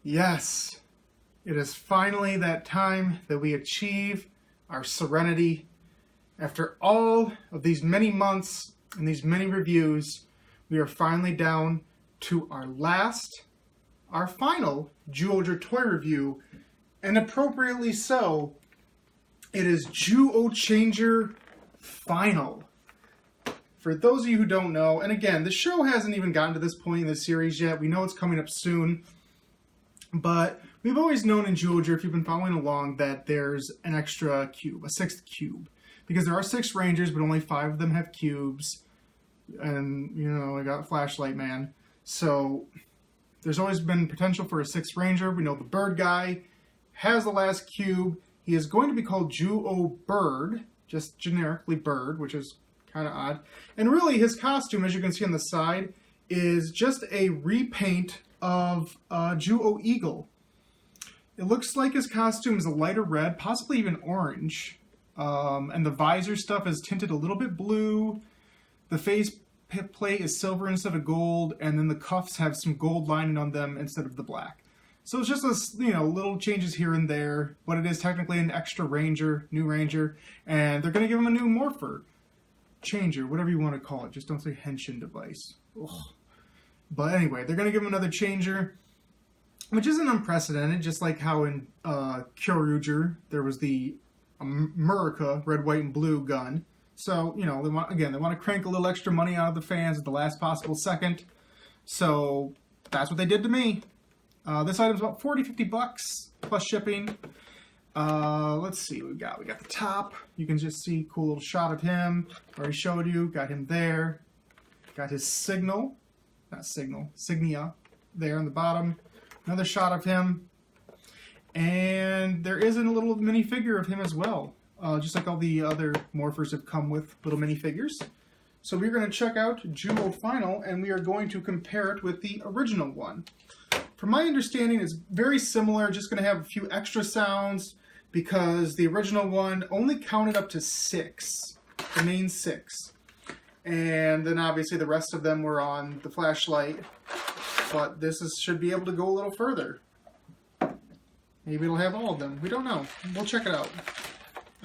Yes, it is finally that time that we achieve our serenity. After all of these many months and these many reviews, we are finally down to our final Zyuohger toy review, and appropriately so, it is Zyuohchanger Final. For those of you who don't know, and again, the show hasn't even gotten to this point in the series yet. We know it's coming up soon, but we've always known in Zyuohger, if you've been following along, that there's an extra cube, a sixth cube. Because there are 6 Rangers, but only 5 of them have cubes. And, you know, I got Flashlight Man. So, there's always been potential for a 6th Ranger. We know the bird guy has the last cube. He is going to be called Zyuohbird, just generically bird, which is kind of odd. And really, his costume, as you can see on the side, is just a repaint of Zyuohger. It looks like his costume is a lighter red, possibly even orange. And the visor stuff is tinted a little bit blue. The face plate is silver instead of gold, and then the cuffs have some gold lining on them instead of the black. So it's just little changes here and there, but it is technically an extra Ranger, new Ranger, and they're going to give him a new Morpher, Changer, whatever you want to call it. Just don't say Henshin device. Ugh. But anyway, they're going to give him another Changer, which isn't unprecedented, just like how in Zyuohger there was the America red, white, and blue gun. So, they want to crank a little extra money out of the fans at the last possible second. So, that's what they did to me. This item's about $40-50 plus shipping. Let's see what we got. We got the top. You can just see a cool little shot of him. Already showed you. Got him there. Got his signia there on the bottom. Another shot of him. And there is a little minifigure of him as well. Just like all the other morphers have come with little minifigures. So we're going to check out Zyuoh Final, and we are going to compare it with the original one. From my understanding, it's very similar, just going to have a few extra sounds, because the original one only counted up to 6, the main 6. And then obviously the rest of them were on the flashlight, but this should be able to go a little further. Maybe it'll have all of them. We don't know. We'll check it out.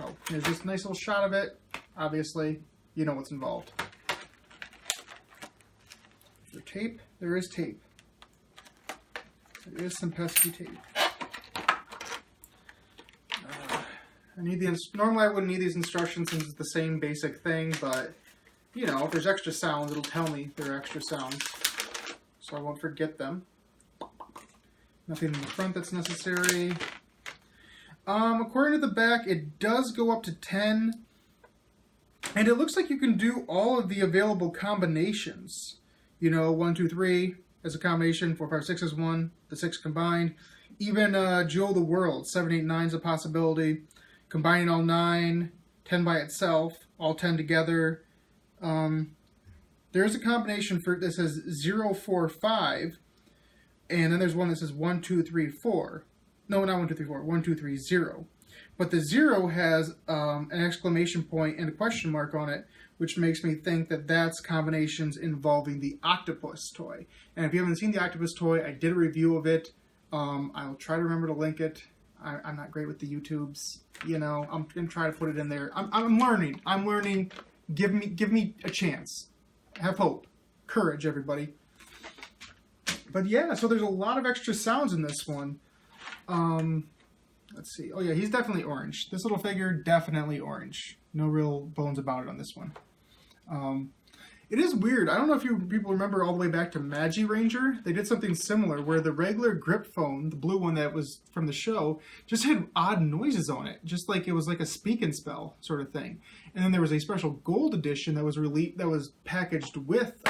Oh, there's this nice little shot of it. Obviously, you know what's involved. Is there tape? There is tape. There is some pesky tape. Normally I wouldn't need these instructions since it's the same basic thing, but, if there's extra sounds, it'll tell me there are extra sounds. So I won't forget them. Nothing in the front that's necessary. According to the back, it does go up to 10. And it looks like you can do all of the available combinations. 1, 2, 3 as a combination, 4, 5, 6 as one, the 6 combined. Even Zyuoh the World, 7, 8, 9 is a possibility. Combining all 9, 10 by itself, all 10 together. There's a combination for this says 0, 4, 5. And then there's one that says 1, 2, 3, 4. No, not 1, 2, 3, 4. 1, 2, 3, 0. But the 0 has an exclamation point and a question mark on it, which makes me think that that's combinations involving the octopus toy. And if you haven't seen the octopus toy, I did a review of it. I'll try to remember to link it. I'm not great with the YouTubes. I'm going to try to put it in there. I'm learning. I'm learning. Give me a chance. Have hope. Courage, everybody. But yeah, so there's a lot of extra sounds in this one. Let's see. Oh yeah, he's definitely orange. This little figure, definitely orange. No real bones about it on this one. It is weird. I don't know if people remember all the way back to Magi Ranger. They did something similar where the regular grip phone, the blue one that was from the show, just had odd noises on it. Just like it was like a speak and spell sort of thing. And then there was a special gold edition that was packaged with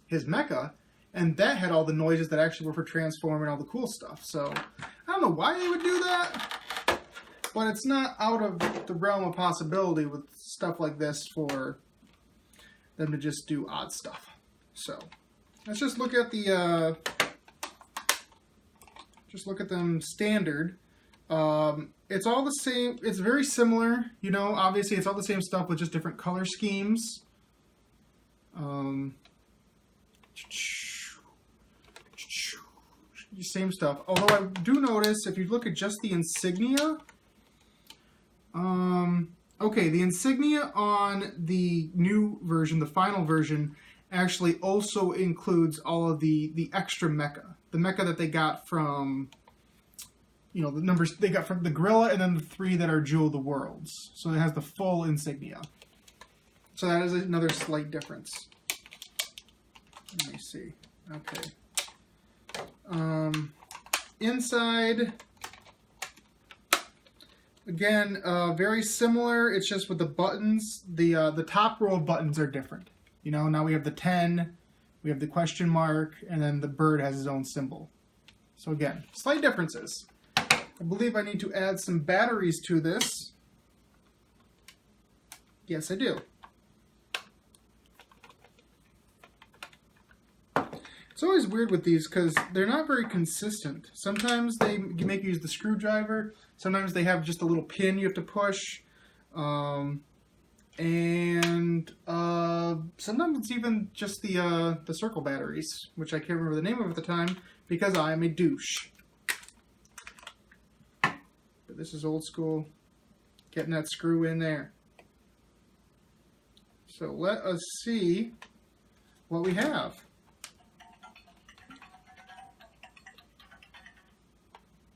his mecha. And that had all the noises that actually were for Transform and all the cool stuff. So, I don't know why they would do that. But it's not out of the realm of possibility with stuff like this for them to just do odd stuff. So, let's just look at the... just look at them standard. It's all the same. It's very similar, you know. Obviously, it's all the same stuff with just different color schemes. Same stuff. Although I do notice, if you look at just the insignia, okay, the insignia on the new version, the final version, actually also includes all of the extra mecha. The mecha that they got from, you know, the numbers they got from the gorilla, and then the 3 that are Jewel of the Worlds. So it has the full insignia. So that is another slight difference. Let me see. Okay. Inside, again, very similar. It's just with the buttons. The top row of buttons are different. You know, now we have the 10, we have the question mark, and then the bird has his own symbol. So again, slight differences. I believe I need to add some batteries to this. Yes, I do. It's always weird with these because they're not very consistent. Sometimes they make you use the screwdriver. Sometimes they have just a little pin you have to push. Sometimes it's even just the circle batteries, which I can't remember the name of at the time because I am a douche. But this is old school, getting that screw in there. So let us see what we have.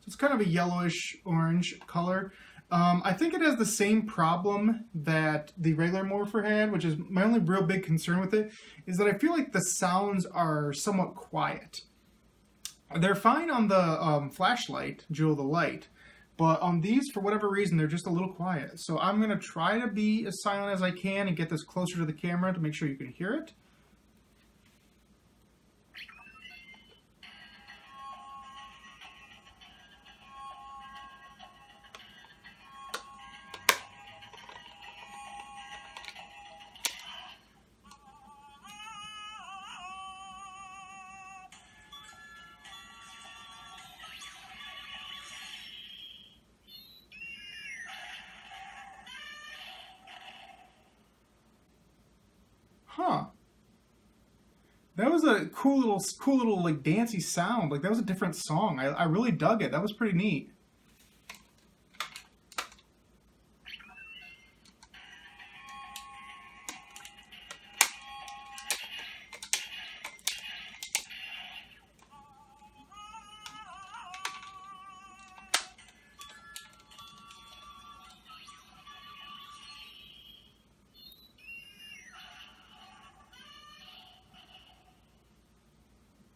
It's kind of a yellowish orange color. I think it has the same problem that the regular Morpher had, which is my only real big concern with it, is that I feel like the sounds are somewhat quiet. They're fine on the flashlight, Jewel of the Light, but on these, for whatever reason, they're just a little quiet. So I'm going to try to be as silent as I can and get this closer to the camera to make sure you can hear it. Huh. That was a cool little like dancey sound. Like that was a different song. I really dug it. That was pretty neat.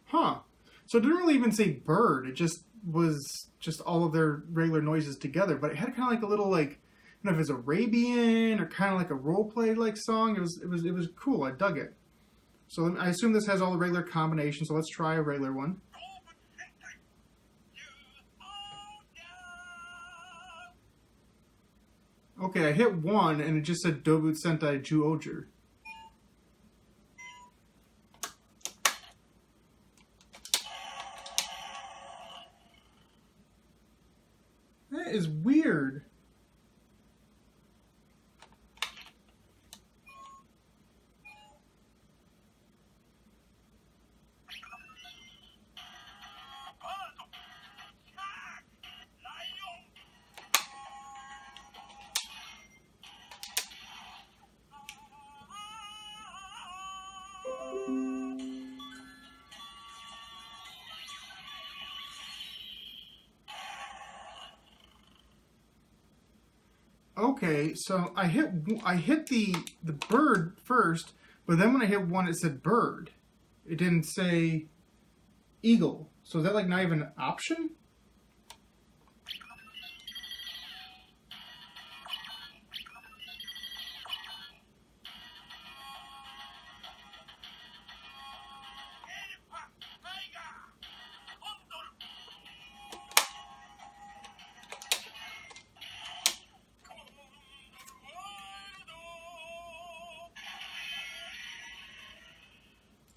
Huh. So it didn't really even say bird. It just was just all of their regular noises together. But it had kind of like a little like, I don't know if it's Arabian or kind of like a role play like song. It was cool. I dug it. So I assume this has all the regular combinations. So let's try a regular one. Okay, I hit 1 and it just said Dobut Sentai Zyuohger. That is weird. Okay, so I hit the bird first, but then when I hit 1, it said bird. It didn't say eagle. So is that like not even an option?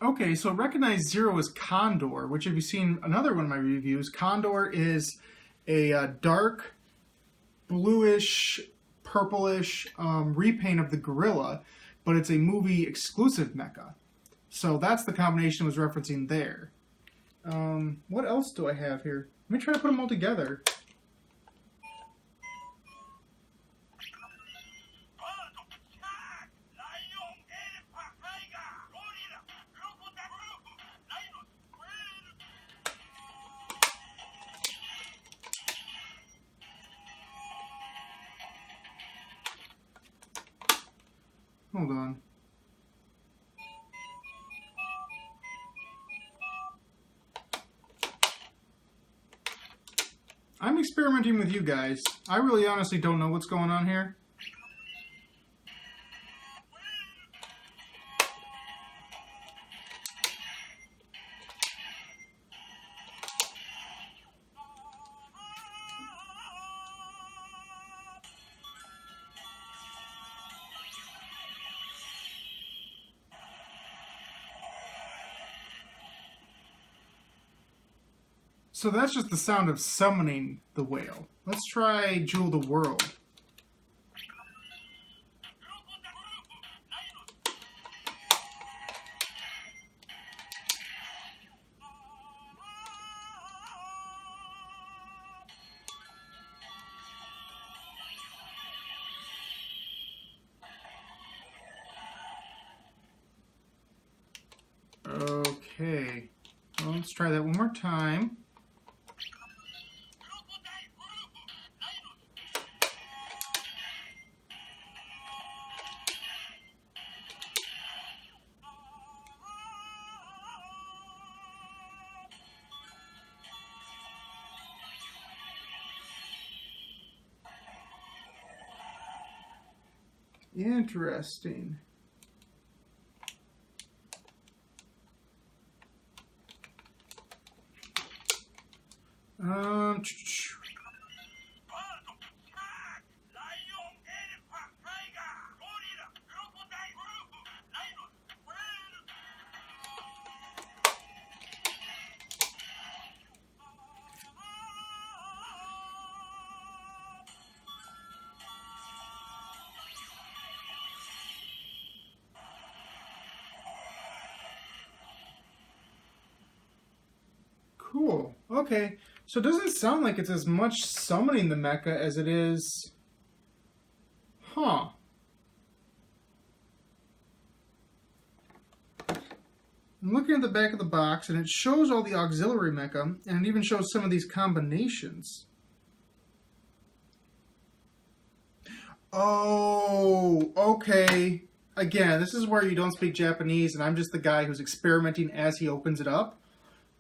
Okay, so recognize 0 as Condor, which if you've seen another one of my reviews, Condor is a dark bluish, purplish repaint of the gorilla, but it's a movie exclusive mecha. So that's the combination I was referencing there. What else do I have here? Let me try to put them all together. Hold on. I'm experimenting with you guys. I really honestly don't know what's going on here. So that's just the sound of summoning the whale. Let's try Jewel the World. Okay, well, let's try that one more time. Interesting. Cool. Okay. So it doesn't sound like it's as much summoning the mecha as it is... Huh. I'm looking at the back of the box, and it shows all the auxiliary mecha, and it even shows some of these combinations. Oh, okay. Again, this is where you don't speak Japanese, and I'm just the guy who's experimenting as he opens it up.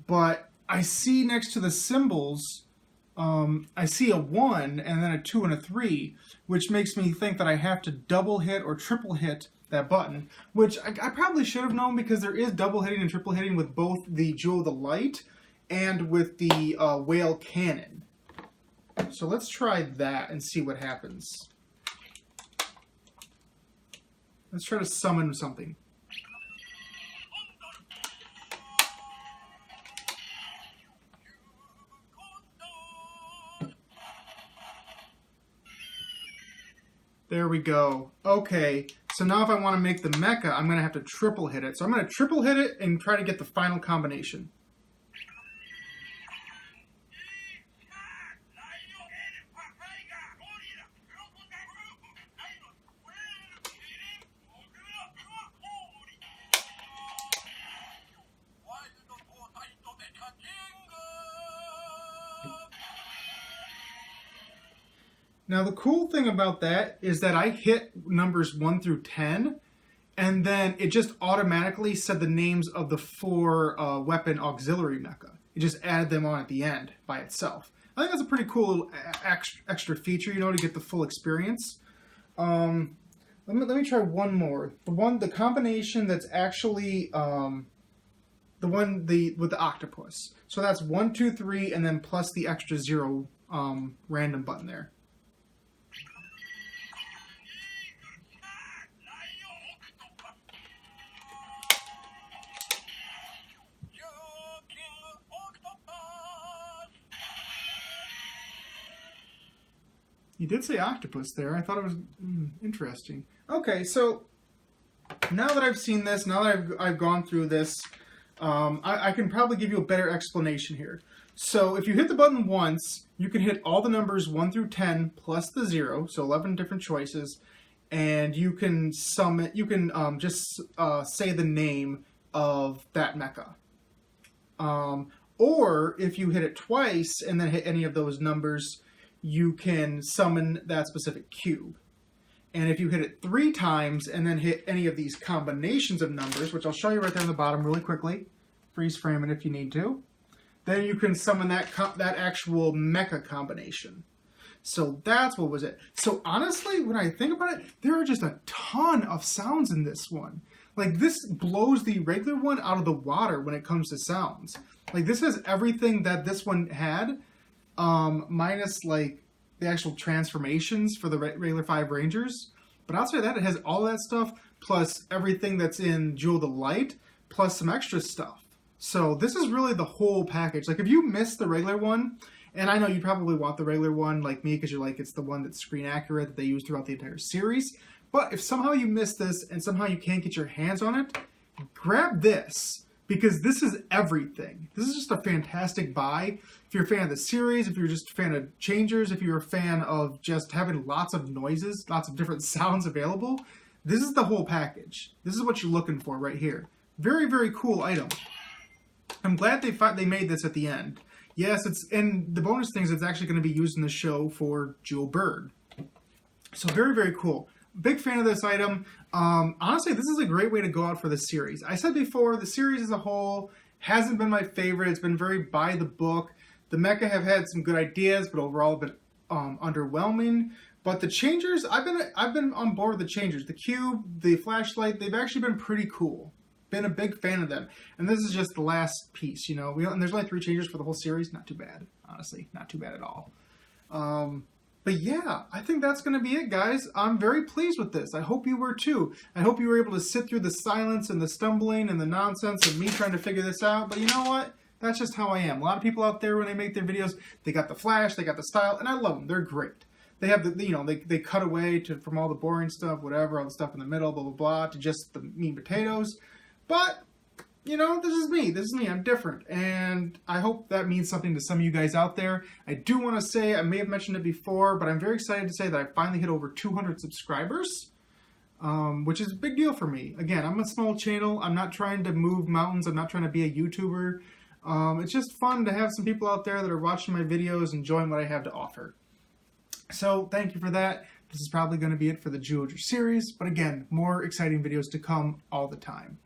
But I see next to the symbols, I see a 1 and then a 2 and a 3, which makes me think that I have to double hit or triple hit that button, which I probably should have known because there is double hitting and triple hitting with both the Jewel of the Light and with the Whale Cannon. So let's try that and see what happens. Let's try to summon something. There we go. Okay, so now if I want to make the mecha, I'm going to have to triple hit it. So I'm going to triple hit it and try to get the final combination. Now the cool thing about that is that I hit numbers 1 through 10, and then it just automatically said the names of the 4 weapon auxiliary mecha. It just added them on at the end by itself. I think that's a pretty cool little extra feature, you know, to get the full experience. Let me try one more. The combination that's actually with the octopus. So that's 1, 2, 3, and then plus the extra 0 random button there. You did say octopus there. I thought it was interesting. Okay, so now that I've seen this, now that I've gone through this, I can probably give you a better explanation here. So if you hit the button once, you can hit all the numbers 1 through 10 plus the 0, so 11 different choices, and you can summon. You can just say the name of that mecha. Or if you hit it twice and then hit any of those numbers, you can summon that specific cube. And if you hit it 3 times and then hit any of these combinations of numbers, which I'll show you right there on the bottom really quickly, freeze frame it if you need to, then you can summon that actual mecha combination. So that's what was it. So honestly, when I think about it, there are just a ton of sounds in this one. Like, this blows the regular one out of the water when it comes to sounds. Like, this has everything that this one had, minus, like, the actual transformations for the regular 5 Rangers. But outside of that, it has all that stuff, plus everything that's in Jewel the Light, plus some extra stuff. So this is really the whole package. Like, if you missed the regular one, and I know you probably want the regular one, like me, because you're like, it's the one that's screen accurate that they use throughout the entire series. But if somehow you missed this, and somehow you can't get your hands on it, grab this, because this is everything. This is just a fantastic buy. If you're a fan of the series, if you're just a fan of changers, if you're a fan of just having lots of noises, lots of different sounds available, this is the whole package. This is what you're looking for right here. Very, very cool item. I'm glad they made this at the end. Yes, and the bonus thing is it's actually going to be used in the show for Jewel Bird. So very, very cool. Big fan of this item. Honestly, this is a great way to go out for the series. I said before, the series as a whole hasn't been my favorite. It's been very by the book. The mecha have had some good ideas, but overall a bit underwhelming. But the changers, I've been on board with the changers. The cube, the flashlight, they've actually been pretty cool. Been a big fan of them. And this is just the last piece, you know. And there's only 3 changers for the whole series. Not too bad, honestly. Not too bad at all. But yeah, I think that's going to be it, guys. I'm very pleased with this. I hope you were too. I hope you were able to sit through the silence and the stumbling and the nonsense of me trying to figure this out. But you know what? That's just how I am. A lot of people out there, when they make their videos, they got the flash, they got the style, and I love them. They're great. They have the, you know, they cut away from all the boring stuff, whatever, all the stuff in the middle, blah, blah, blah, to just the meat and potatoes. But, you know, this is me. This is me. I'm different. And I hope that means something to some of you guys out there. I do want to say, I may have mentioned it before, but I'm very excited to say that I finally hit over 200 subscribers, which is a big deal for me. Again, I'm a small channel. I'm not trying to move mountains. I'm not trying to be a YouTuber. It's just fun to have some people out there that are watching my videos, enjoying what I have to offer. So thank you for that. This is probably going to be it for the Zyuohger series. But again, more exciting videos to come all the time.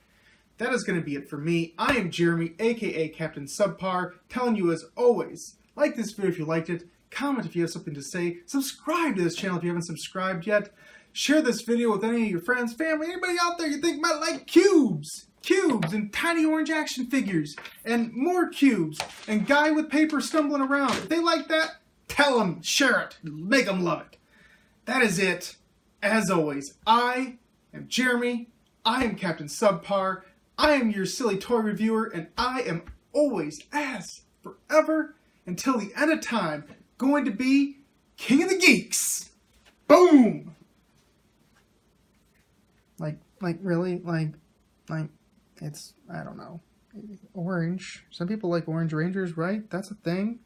That is going to be it for me. I am Jeremy, aka Captain Subpar, telling you as always, like this video if you liked it, comment if you have something to say, subscribe to this channel if you haven't subscribed yet, share this video with any of your friends, family, anybody out there you think might like cubes and tiny orange action figures and more cubes and guy with paper stumbling around. If they like that, tell them, share it, make them love it. That is it. As always, I am Jeremy, I am Captain Subpar, I am your silly toy reviewer, and I am always, as forever, until the end of time, going to be King of the Geeks. Boom! Like really? Like, it's, I don't know. Orange. Some people like Orange Rangers, right? That's a thing.